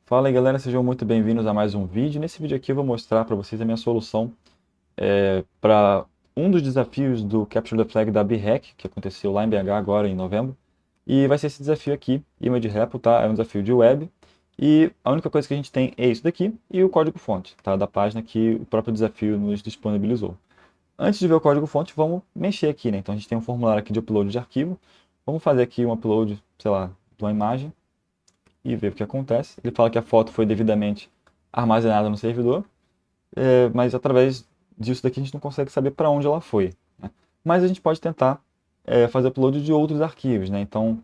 Fala aí galera, sejam muito bem-vindos a mais um vídeo. Nesse vídeo aqui eu vou mostrar para vocês a minha solução para um dos desafios do Capture the Flag da BREC, que aconteceu lá em BH agora em novembro. E vai ser esse desafio aqui, Image Repo, tá? É um desafio de web. E a única coisa que a gente tem é isso daqui e o código-fonte, tá? Da página que o próprio desafio nos disponibilizou. Antes de ver o código-fonte, vamos mexer aqui, né? Então a gente tem um formulário aqui de upload de arquivo. Vamos fazer aqui um upload, sei lá, de uma imagem e ver o que acontece. Ele fala que a foto foi devidamente armazenada no servidor, mas através disso daqui a gente não consegue saber para onde ela foi, né? Mas a gente pode tentar fazer upload de outros arquivos, né? Então,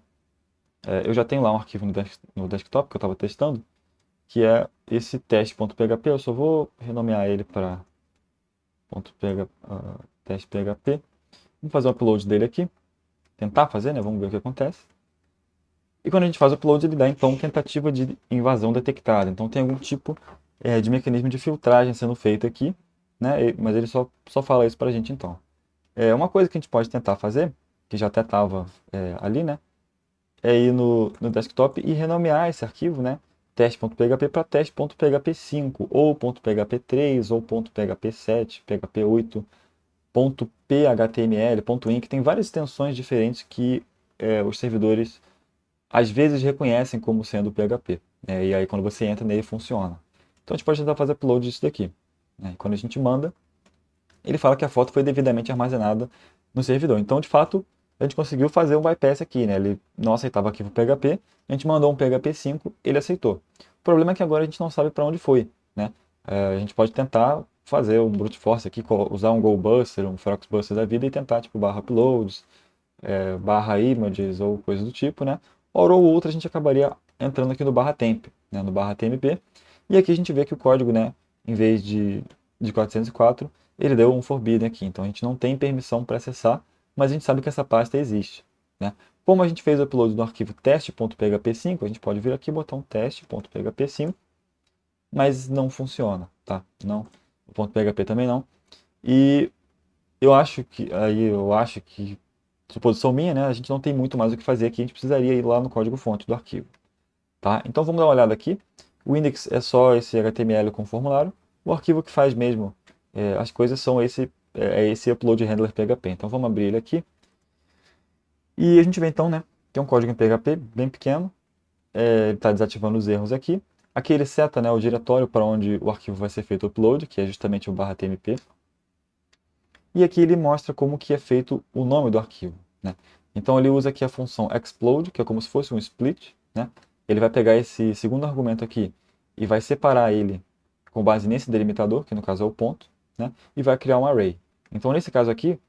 eu já tenho lá um arquivo no desktop que eu estava testando, que é esse teste.php. Eu só vou renomear ele para teste.php. Vamos fazer o upload dele aqui, tentar fazer, né? Vamos ver o que acontece. E quando a gente faz o upload, ele dá então tentativa de invasão detectada. Então tem algum tipo de mecanismo de filtragem sendo feito aqui, né? Mas ele só fala isso para a gente então. Uma coisa que a gente pode tentar fazer, que já até estava ali, né? É ir no desktop e renomear esse arquivo, né? Teste.php para teste.php5, ou .php3, ou .php7, php8, .phtml, .inc. Tem várias extensões diferentes que os servidores às vezes reconhecem como sendo PHP, né? E aí quando você entra nele funciona. Então a gente pode tentar fazer upload disso daqui, né? Quando a gente manda, ele fala que a foto foi devidamente armazenada no servidor. Então, de fato, a gente conseguiu fazer um bypass aqui, né? Ele não aceitava arquivo PHP, a gente mandou um PHP5, ele aceitou. O problema é que agora a gente não sabe para onde foi, né? A gente pode tentar fazer um brute force aqui, usar um GoBuster, um Froxbuster da vida e tentar, tipo, barra uploads, barra images ou coisa do tipo, né? Hora ou outra a gente acabaria entrando aqui no barra temp, né? No barra tmp. E aqui a gente vê que o código, né? Em vez de 404, ele deu um forbidden aqui. Então a gente não tem permissão para acessar, mas a gente sabe que essa pasta existe, né? Como a gente fez o upload no arquivo teste.php5, a gente pode vir aqui e botar um teste.php5, mas não funciona, tá? Não, o ponto .php também não. E eu acho que, suposição minha, né? A gente não tem muito mais o que fazer aqui, a gente precisaria ir lá no código-fonte do arquivo, tá? Então vamos dar uma olhada aqui. O index é só esse HTML com formulário. O arquivo que faz mesmo as coisas são esse upload handler PHP. Então vamos abrir ele aqui. E a gente vê então, né? Que é um código em PHP bem pequeno. Ele está desativando os erros aqui. Aqui ele seta, né, o diretório para onde o arquivo vai ser feito o upload, que é justamente o barra .tmp. E aqui ele mostra como que é feito o nome do arquivo, né? Então ele usa aqui a função explode, que é como se fosse um split, né? Ele vai pegar esse segundo argumento aqui e vai separar ele com base nesse delimitador, que no caso é o ponto, né? E vai criar um array. Então nesse caso aqui,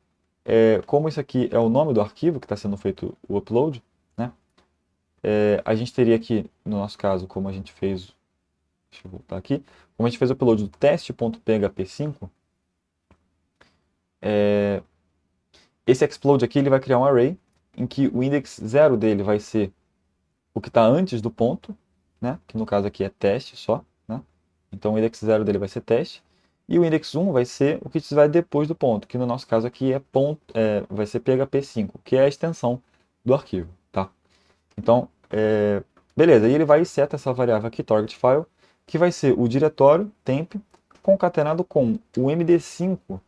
como isso aqui é o nome do arquivo que está sendo feito o upload, né? A gente teria aqui, no nosso caso, como a gente fez, deixa eu voltar aqui, como a gente fez o upload do teste.php5, esse explode aqui ele vai criar um array em que o index 0 dele vai ser o que está antes do ponto, né? Que no caso aqui é teste só, né? Então o index 0 dele vai ser teste. E o index 1 vai ser o que estiver depois do ponto, que no nosso caso aqui vai ser php5, que é a extensão do arquivo, tá? Então, beleza, e ele vai e seta essa variável aqui, target file, que vai ser o diretório temp concatenado com o md5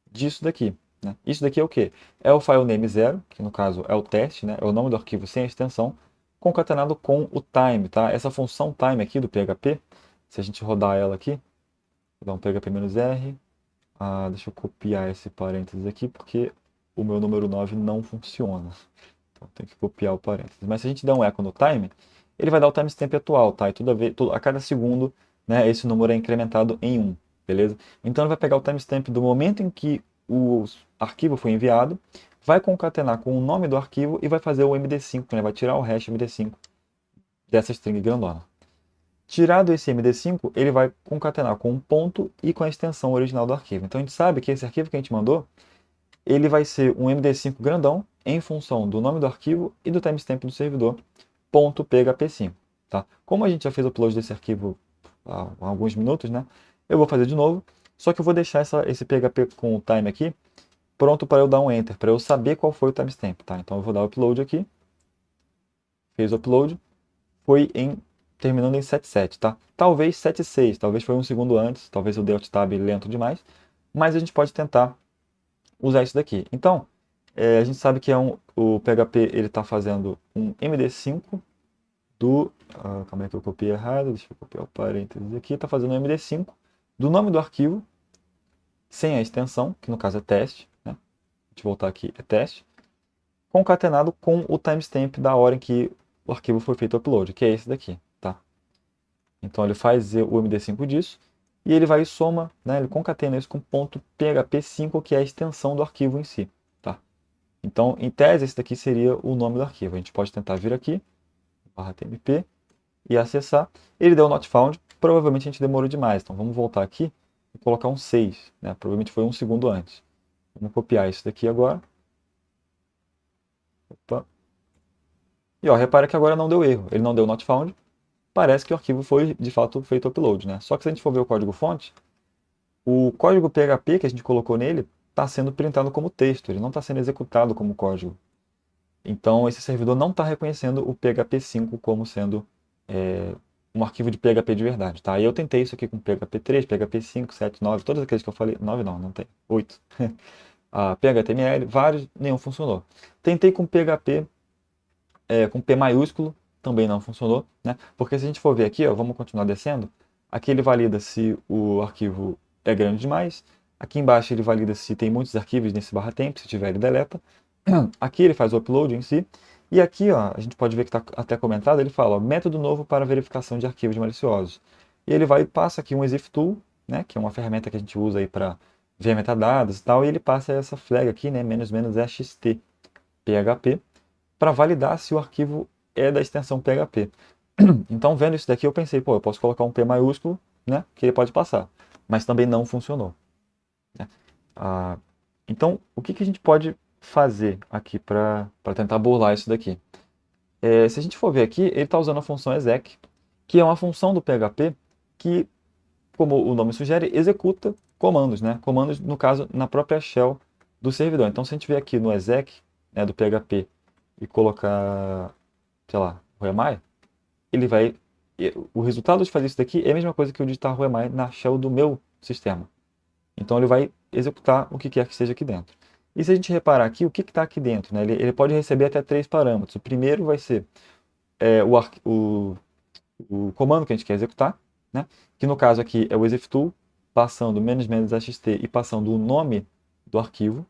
disso daqui, né? Isso daqui é o quê? É o file name 0, que no caso é o teste, né? É o nome do arquivo sem a extensão, concatenado com o time, tá? Essa função time aqui do PHP, se a gente rodar ela aqui, vou dar um php-r, deixa eu copiar esse parênteses aqui, porque o meu número 9 não funciona. Então tem que copiar o parênteses. Mas se a gente der um echo no time, ele vai dar o timestamp atual, tá? E a cada segundo, né, esse número é incrementado em 1, beleza? Então ele vai pegar o timestamp do momento em que o arquivo foi enviado, vai concatenar com o nome do arquivo e vai fazer o MD5, né? Vai tirar o hash MD5 dessa string grandona. Tirado esse MD5, ele vai concatenar com um ponto e com a extensão original do arquivo. Então a gente sabe que esse arquivo que a gente mandou, ele vai ser um MD5 grandão em função do nome do arquivo e do timestamp do servidor .php5, tá? Como a gente já fez o upload desse arquivo há alguns minutos, né? Eu vou fazer de novo, só que eu vou deixar esse PHP com o time aqui pronto para eu dar um enter, para eu saber qual foi o timestamp, tá? Então eu vou dar o upload aqui, fez o upload, foi em terminando em 77, tá? Talvez 76, talvez foi um segundo antes, talvez eu dei alt tab lento demais, mas a gente pode tentar usar isso daqui. Então, a gente sabe que o PHP ele está fazendo um MD5 do... calma aí que eu copiei errado, deixa eu copiar o parênteses aqui. Está fazendo um MD5 do nome do arquivo, sem a extensão, que no caso é teste, né? Deixa eu voltar aqui, é teste, concatenado com o timestamp da hora em que o arquivo foi feito o upload, que é esse daqui, tá? Então ele faz o MD5 disso, e ele vai e soma, né, ele concatena isso com ponto .php5, que é a extensão do arquivo em si, tá? Então, em tese, esse daqui seria o nome do arquivo. A gente pode tentar vir aqui, /tmp, e acessar. Ele deu not found, provavelmente a gente demorou demais, então vamos voltar aqui e colocar um 6, né? Provavelmente foi um segundo antes. Vamos copiar isso daqui agora. Opa. E ó, repara que agora não deu erro, ele não deu not found, parece que o arquivo foi de fato feito upload, né? Só que se a gente for ver o código-fonte, o código PHP que a gente colocou nele está sendo printado como texto, ele não está sendo executado como código. Então esse servidor não está reconhecendo o PHP5 como sendo um arquivo de PHP de verdade, tá? E eu tentei isso aqui com PHP 3, PHP 5, 7, 9, todos aqueles que eu falei, 9 não, não tem, 8. PHTML, vários, nenhum funcionou. Tentei com PHP com P maiúsculo, também não funcionou, né? Porque se a gente for ver aqui, ó, vamos continuar descendo, aqui ele valida se o arquivo é grande demais, aqui embaixo ele valida se tem muitos arquivos nesse /temp, se tiver ele deleta, aqui ele faz o upload em si, e aqui ó, a gente pode ver que está até comentado, ele fala, ó, método novo para verificação de arquivos maliciosos. E ele vai e passa aqui um exif tool, né, que é uma ferramenta que a gente usa aí para ver metadados e tal, e ele passa essa flag aqui, né, --ext php, para validar se o arquivo é da extensão PHP. Então, vendo isso daqui, eu pensei, pô, eu posso colocar um P maiúsculo, né, que ele pode passar, mas também não funcionou, né? Então, o que a gente pode fazer aqui para tentar burlar isso daqui? Se a gente for ver aqui, ele está usando a função exec, que é uma função do PHP que, como o nome sugere, executa comandos, né? Comandos, no caso, na própria shell do servidor. Então, se a gente vier aqui no exec, né, do PHP e colocar, sei lá, Ruemai, ele vai... O resultado de fazer isso daqui é a mesma coisa que eu digitar Ruemai na shell do meu sistema. Então ele vai executar o que quer que seja aqui dentro. E se a gente reparar aqui, o que está aqui dentro? Né? Ele pode receber até 3 parâmetros. O primeiro vai ser o comando que a gente quer executar, né? Que no caso aqui é o exiftool, passando "-axt" e passando o nome do arquivo.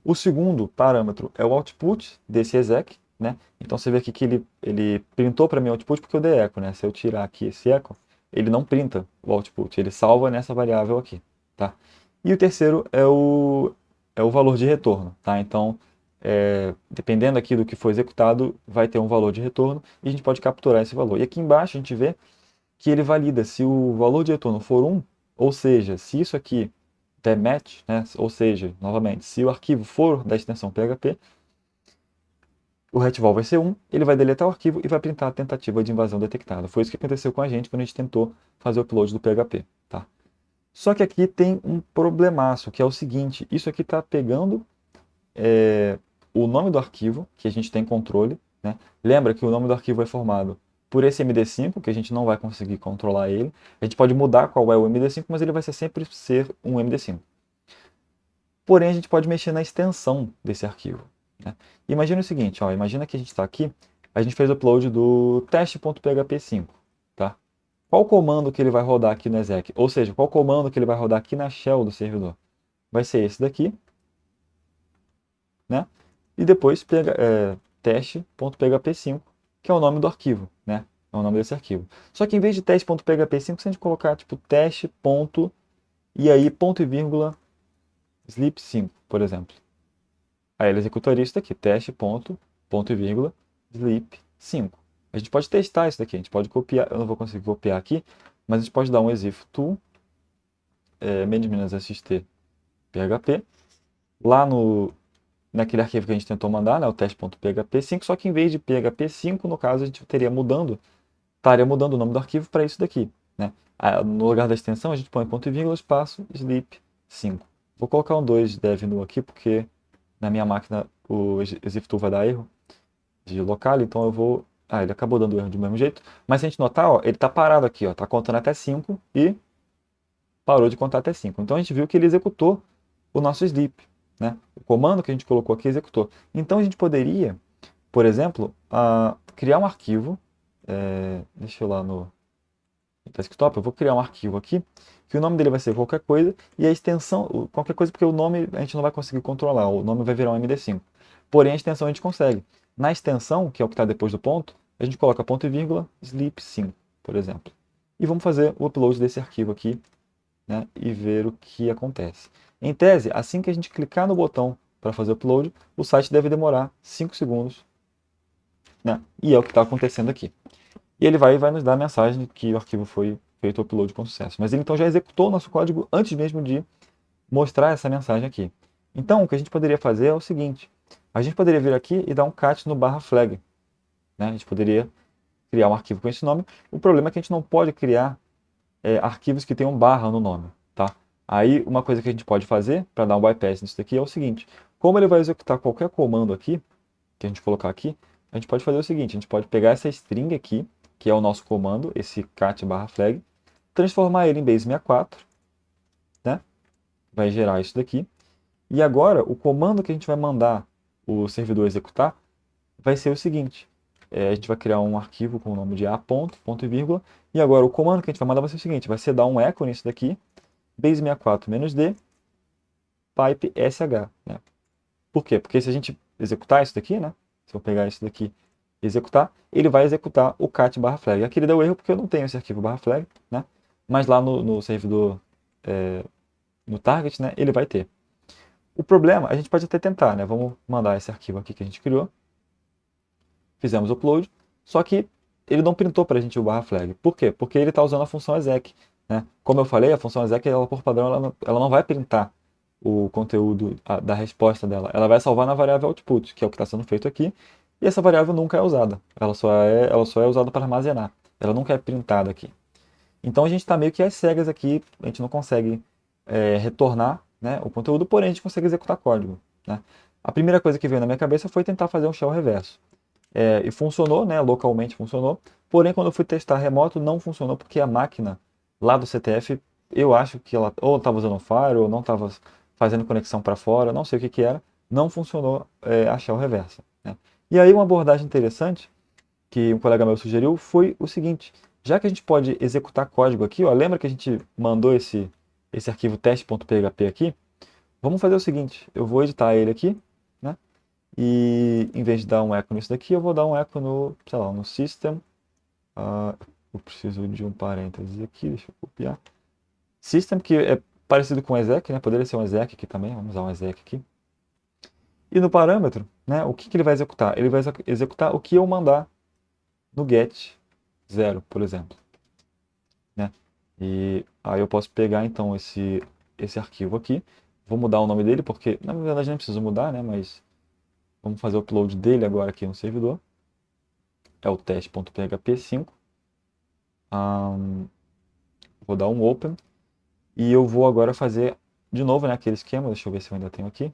O segundo parâmetro é o output desse exec, né? Então você vê aqui que ele printou para mim o output porque eu dei echo, né? Se eu tirar aqui esse echo, ele não printa o output, ele salva nessa variável aqui, tá? E o terceiro é o valor de retorno, tá? Então, dependendo aqui do que foi executado, vai ter um valor de retorno e a gente pode capturar esse valor. E aqui embaixo a gente vê que ele valida se o valor de retorno for 1, ou seja, se isso aqui der match, né? Ou seja, novamente, se o arquivo for da extensão PHP, o retval vai ser 1, ele vai deletar o arquivo e vai printar a tentativa de invasão detectada. Foi isso que aconteceu com a gente quando a gente tentou fazer o upload do PHP, tá? Só que aqui tem um problemaço, que é o seguinte, isso aqui está pegando o nome do arquivo, que a gente tem controle, né? Lembra que o nome do arquivo é formado por esse MD5, que a gente não vai conseguir controlar ele. A gente pode mudar qual é o MD5, mas ele vai sempre ser um MD5. Porém, a gente pode mexer na extensão desse arquivo, né? Imagina o seguinte, ó, imagina que a gente está aqui, a gente fez o upload do teste.php5, tá? Qual comando que ele vai rodar aqui no exec? Ou seja, qual comando que ele vai rodar aqui na shell do servidor? Vai ser esse daqui, né? E depois teste.php5, que é o nome do arquivo, né? É o nome desse arquivo. Só que em vez de teste.php5, se a gente colocar tipo teste. E aí ponto e vírgula sleep5, por exemplo. Aí ele executaria isso daqui, ponto e vírgula sleep5. A gente pode testar isso daqui, a gente pode copiar, eu não vou conseguir copiar aqui, mas a gente pode dar um exif tool, -xt php, lá naquele arquivo que a gente tentou mandar, né, o teste.php5, só que em vez de php5, no caso, a gente estaria mudando o nome do arquivo para isso daqui, né? No lugar da extensão, a gente põe ponto e vírgula, espaço, sleep5. Vou colocar um 2 dev no aqui, porque na minha máquina o exif tool vai dar erro de local, então eu vou Ah, ele acabou dando erro do mesmo jeito. Mas se a gente notar, ó, ele está parado aqui, ó, tá contando até 5 e parou de contar até 5. Então a gente viu que ele executou o nosso sleep, né? O comando que a gente colocou aqui executou. Então a gente poderia, por exemplo, criar um arquivo. Deixa eu ir lá no desktop, eu vou criar um arquivo aqui, que o nome dele vai ser qualquer coisa, e a extensão, qualquer coisa, porque o nome a gente não vai conseguir controlar, o nome vai virar um MD5. Porém, a extensão a gente consegue. Na extensão, que é o que está depois do ponto, a gente coloca ponto e vírgula, sleep 5, por exemplo. E vamos fazer o upload desse arquivo aqui, né, e ver o que acontece. Em tese, assim que a gente clicar no botão para fazer o upload, o site deve demorar 5 segundos, né, e é o que está acontecendo aqui. E ele vai nos dar a mensagem de que o arquivo foi feito o upload com sucesso. Mas ele então já executou o nosso código antes mesmo de mostrar essa mensagem aqui. Então, o que a gente poderia fazer é o seguinte. A gente poderia vir aqui e dar um cat no barra flag, né? A gente poderia criar um arquivo com esse nome. O problema é que a gente não pode criar arquivos que tenham barra no nome, tá? Aí, uma coisa que a gente pode fazer para dar um bypass nisso daqui é o seguinte. Como ele vai executar qualquer comando aqui, que a gente colocar aqui, a gente pode fazer o seguinte. A gente pode pegar essa string aqui, que é o nosso comando, esse cat barra flag, transformar ele em base64, né? Vai gerar isso daqui. E agora, o comando que a gente vai mandar o servidor executar vai ser o seguinte. A gente vai criar um arquivo com o nome de a ponto, ponto e vírgula. E agora, o comando que a gente vai mandar vai ser o seguinte. Vai ser dar um echo nisso daqui, base64-d, pipe sh, né? Por quê? Porque se a gente executar isso daqui, né? Se eu pegar isso daqui e executar, ele vai executar o cat barra flag. Aqui ele deu erro porque eu não tenho esse arquivo barra flag, né? Mas lá no servidor, no target, né, ele vai ter. O problema, a gente pode até tentar, né? Vamos mandar esse arquivo aqui que a gente criou. Fizemos o upload, só que ele não printou para a gente o barra flag. Por quê? Porque ele está usando a função exec, né? Como eu falei, a função exec, ela, por padrão, ela não vai printar o conteúdo da resposta dela. Ela vai salvar na variável output, que é o que está sendo feito aqui, e essa variável nunca é usada. Ela só é usada para armazenar. Ela nunca é printada aqui. Então a gente está meio que às cegas aqui, a gente não consegue retornar, né, o conteúdo, porém a gente consegue executar código, né? A primeira coisa que veio na minha cabeça foi tentar fazer um shell reverso. E funcionou, né, localmente funcionou, porém quando eu fui testar remoto não funcionou porque a máquina lá do CTF, eu acho que ela ou estava usando Fire ou não estava fazendo conexão para fora, não sei o que que era, não funcionou a shell reversa, né? E aí uma abordagem interessante que um colega meu sugeriu foi o seguinte: já que a gente pode executar código aqui, ó, lembra que a gente mandou esse arquivo teste.php aqui? Vamos fazer o seguinte, eu vou editar ele aqui, né? E em vez de dar um eco nisso daqui, eu vou dar um eco no, sei lá, no system. Eu preciso de um parênteses aqui, deixa eu copiar. System, que é parecido com exec, né? Poderia ser um exec aqui também, vamos usar um exec aqui. E no parâmetro, né, o que ele vai executar? Ele vai executar o que eu mandar no get 0, por exemplo, né? E aí eu posso pegar então esse arquivo aqui, vou mudar o nome dele, porque na verdade não preciso mudar, né? Mas vamos fazer o upload dele agora aqui no servidor. É o teste.php5. Vou dar um open. E eu vou agora fazer de novo, né, aquele esquema. Deixa eu ver se eu ainda tenho aqui.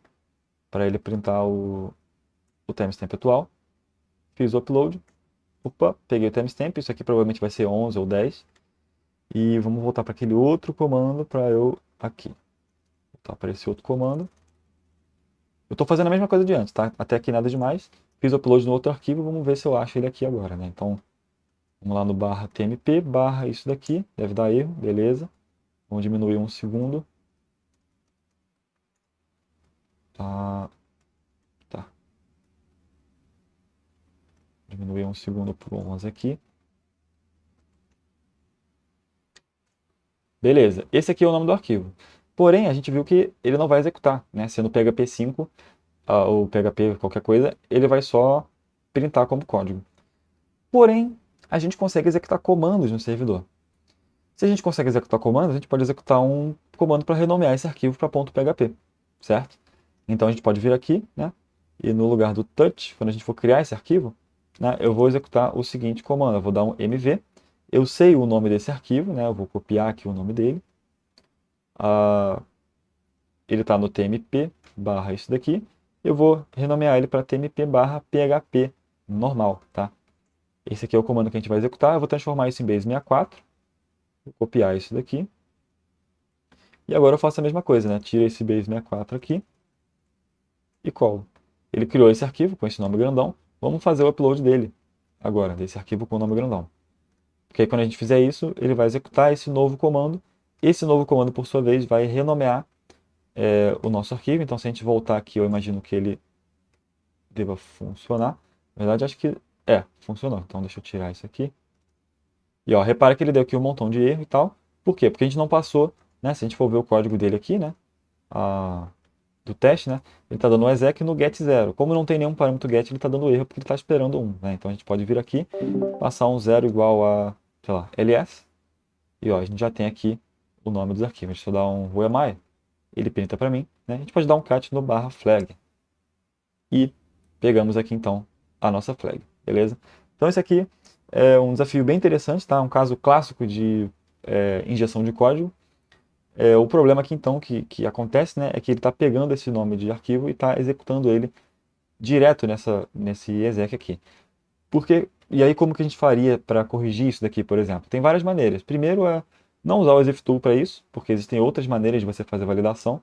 Para ele printar o timestamp atual. Fiz o upload. Opa, peguei o timestamp. Isso aqui provavelmente vai ser 11 ou 10. E vamos voltar para aquele outro comando para eu aqui. Voltar para esse outro comando. Eu estou fazendo a mesma coisa de antes, tá? Até aqui nada demais. Fiz o upload no outro arquivo. Vamos ver se eu acho ele aqui agora, né? Então, vamos lá no barra tmp, barra isso daqui. Deve dar erro, beleza. Vamos diminuir um segundo. Tá. Diminuir um segundo por 11 aqui. Beleza, esse aqui é o nome do arquivo. Porém, a gente viu que ele não vai executar, né? Sendo PHP5 ou PHP qualquer coisa, ele vai só printar como código. Porém, a gente consegue executar comandos no servidor. Se a gente consegue executar comandos, a gente pode executar um comando para renomear esse arquivo para .php, certo? Então a gente pode vir aqui, né? E no lugar do touch, quando a gente for criar esse arquivo, né, eu vou executar o seguinte comando. Eu vou dar um mv. Eu sei o nome desse arquivo, né? Eu vou copiar aqui o nome dele. Ele está no tmp barra isso daqui. Eu vou renomear ele para tmp barra php normal, tá? Esse aqui é o comando que a gente vai executar. Eu vou transformar isso em base 64. Vou copiar isso daqui. E agora eu faço a mesma coisa, né? Tira esse base 64 aqui e colo. Ele criou esse arquivo com esse nome grandão. Vamos fazer o upload dele agora, desse arquivo com o nome grandão. Porque aí quando a gente fizer isso, ele vai executar esse novo comando. Esse novo comando, por sua vez, vai renomear o nosso arquivo. Então, se a gente voltar aqui, eu imagino que ele deva funcionar. Na verdade, acho que funcionou. Então, deixa eu tirar isso aqui. E ó, repara que ele deu aqui um montão de erro e tal. Por quê? Porque a gente não passou, né? Se a gente for ver o código dele aqui, né? Do teste, né? Ele está dando um exec no get 0. Como não tem nenhum parâmetro get, ele está dando erro porque ele está esperando 1, né? Então a gente pode vir aqui, passar um 0 igual a, sei lá, ls. E ó, a gente já tem aqui o nome dos arquivos. Deixa eu dar um whoami, ele printa para mim, né? A gente pode dar um cat no /flag. E pegamos aqui então a nossa flag, beleza? Então esse aqui é um desafio bem interessante, tá? Um caso clássico de injeção de código. O problema aqui então que acontece, né, é que ele está pegando esse nome de arquivo e está executando ele direto nesse exec aqui. E aí como que a gente faria para corrigir isso daqui, por exemplo? Tem várias maneiras. Primeiro é não usar o exiftool para isso, porque existem outras maneiras de você fazer validação,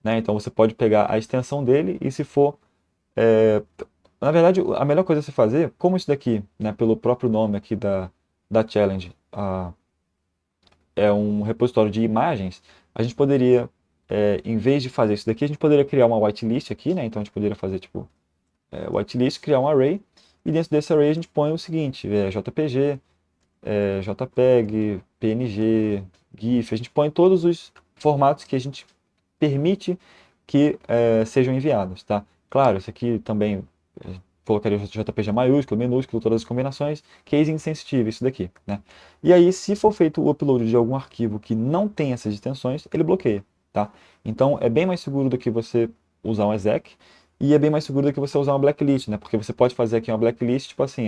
né? Então você pode pegar a extensão dele e se for... Na verdade, a melhor coisa a se fazer, como isso daqui, né, pelo próprio nome aqui da challenge, é um repositório de imagens, a gente poderia, em vez de fazer isso daqui, a gente poderia criar uma whitelist aqui, né? Então a gente poderia fazer tipo whitelist, criar um array, e dentro desse array a gente põe o seguinte, JPG, JPEG, PNG, GIF, a gente põe todos os formatos que a gente permite que sejam enviados, tá? Claro, isso aqui também colocaria o JPG maiúsculo, minúsculo, todas as combinações, case insensitive, isso daqui, né? E aí, se for feito o upload de algum arquivo que não tem essas extensões, ele bloqueia, tá? Então, é bem mais seguro do que você usar um exec, e é bem mais seguro do que você usar uma blacklist, né? Porque você pode fazer aqui uma blacklist, tipo assim,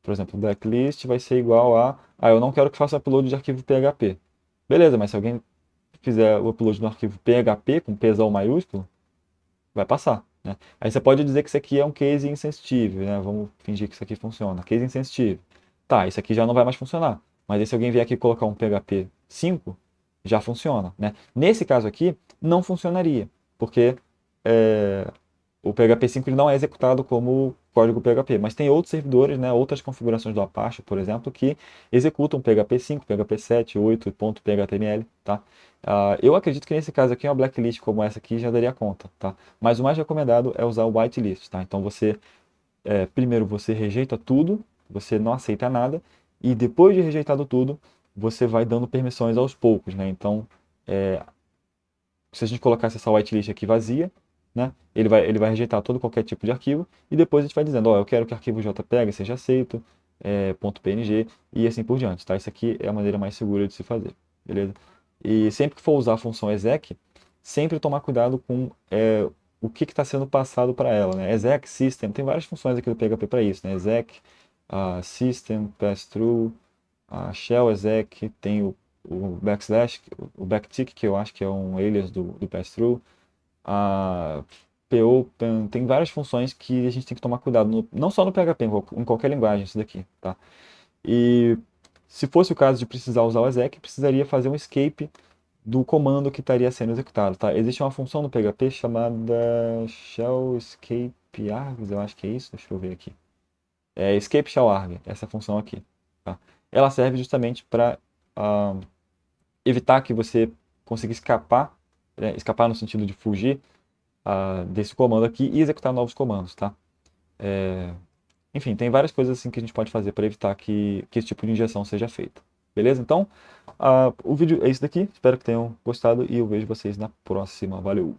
por exemplo, blacklist vai ser igual a, eu não quero que faça upload de arquivo PHP. Beleza, mas se alguém fizer o upload no arquivo PHP, com Pzão maiúsculo, vai passar, né? Aí você pode dizer que isso aqui é um case insensitive, né? Vamos fingir que isso aqui funciona. Case insensitive. Tá, isso aqui já não vai mais funcionar. Mas aí se alguém vier aqui colocar um PHP 5, já funciona, né? Nesse caso aqui, não funcionaria, porque o PHP 5 ele não é executado como código PHP, mas tem outros servidores, né, outras configurações do Apache, por exemplo, que executam PHP 5, PHP 7, 8, .html, tá? Eu acredito que nesse caso aqui uma blacklist como essa aqui já daria conta, tá? Mas o mais recomendado é usar o whitelist, tá? Então você, primeiro você rejeita tudo, você não aceita nada, e depois de rejeitado tudo, você vai dando permissões aos poucos, né? Então, se a gente colocasse essa whitelist aqui vazia, né, ele vai rejeitar todo qualquer tipo de arquivo, e depois a gente vai dizendo, eu quero que o arquivo JPEG seja aceito, .png, e assim por diante, tá? Isso aqui é a maneira mais segura de se fazer, beleza? E sempre que for usar a função exec, sempre tomar cuidado com o que está sendo passado para ela, né? Exec, system, tem várias funções aqui do PHP para isso, né? Exec, system, pass-through, shell exec, tem o backslash, o backtick, que eu acho que é um alias do pass-through, a popen, tem várias funções que a gente tem que tomar cuidado, não só no PHP, em qualquer linguagem, isso daqui, tá? E se fosse o caso de precisar usar o exec, precisaria fazer um escape do comando que estaria sendo executado, tá? Existe uma função no PHP chamada shell escape args, eu acho que é isso, deixa eu ver aqui. Escape shell arg, essa função aqui, tá? Ela serve justamente para evitar que você consiga escapar, escapar no sentido de fugir desse comando aqui e executar novos comandos, tá? Enfim, tem várias coisas assim que a gente pode fazer para evitar que esse tipo de injeção seja feita. Beleza? Então, o vídeo é isso daqui. Espero que tenham gostado e eu vejo vocês na próxima. Valeu!